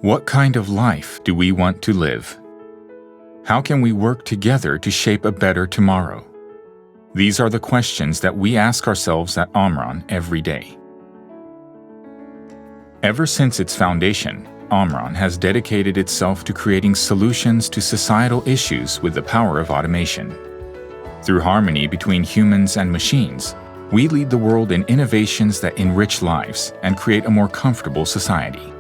What kind of life do we want to live? How can we work together to shape a better tomorrow? These are the questions that we ask ourselves at OMRON every day. Ever since its foundation, OMRON has dedicated itself to creating solutions to societal issues with the power of automation. Through harmony between humans and machines, we lead the world in innovations that enrich lives and create a more comfortable society.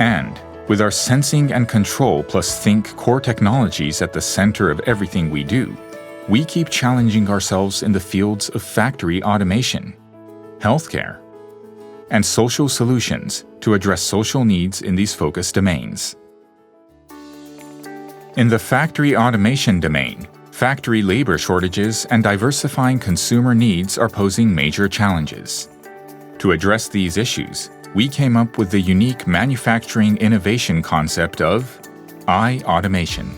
And, with our sensing and control plus think core technologies at the center of everything we do, we keep challenging ourselves in the fields of factory automation, healthcare, and social solutions to address social needs in these focus domains. In the factory automation domain, factory labor shortages and diversifying consumer needs are posing major challenges. To address these issues, we came up with the unique manufacturing innovation concept of I-automation.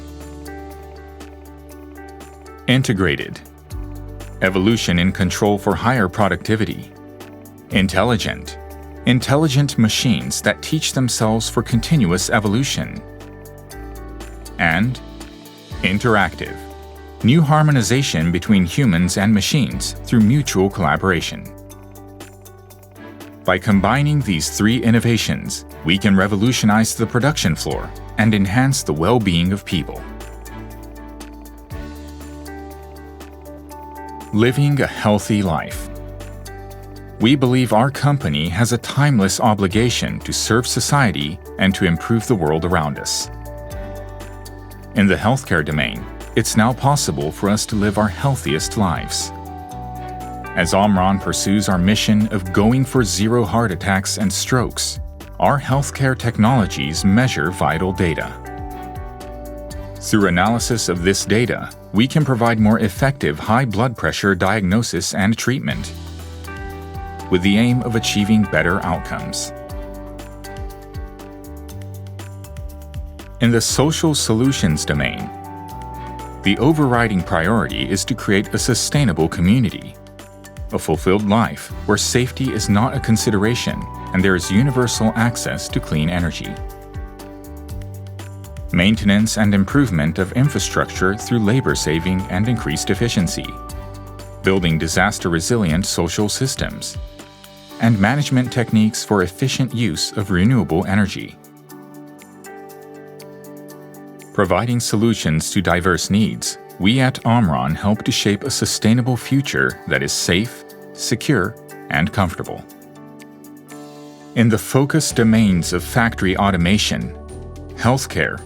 Integrated. Evolution in control for higher productivity. Intelligent. Intelligent machines that teach themselves for continuous evolution. And interactive. New harmonization between humans and machines through mutual collaboration. By combining these three innovations, we can revolutionize the production floor and enhance the well-being of people. Living a healthy life. We believe our company has a timeless obligation to serve society and to improve the world around us. In the healthcare domain, it's now possible for us to live our healthiest lives. As OMRON pursues our mission of going for zero heart attacks and strokes, our healthcare technologies measure vital data. Through analysis of this data, we can provide more effective high blood pressure diagnosis and treatment, with the aim of achieving better outcomes. In the social solutions domain, the overriding priority is to create a sustainable community, a fulfilled life where safety is not a consideration and there is universal access to clean energy. Maintenance and improvement of infrastructure through labor saving and increased efficiency. Building disaster-resilient social systems. And management techniques for efficient use of renewable energy. Providing solutions to diverse needs, we at OMRON help to shape a sustainable future that is safe, secure, and comfortable. In the focus domains of factory automation, healthcare,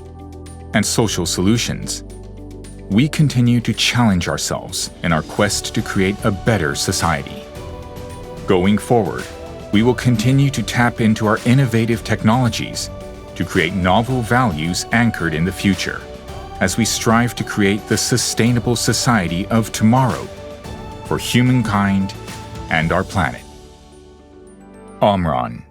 and social solutions, we continue to challenge ourselves in our quest to create a better society. Going forward, we will continue to tap into our innovative technologies to create novel values anchored in the future, as we strive to create the sustainable society of tomorrow for humankind and our planet. OMRON.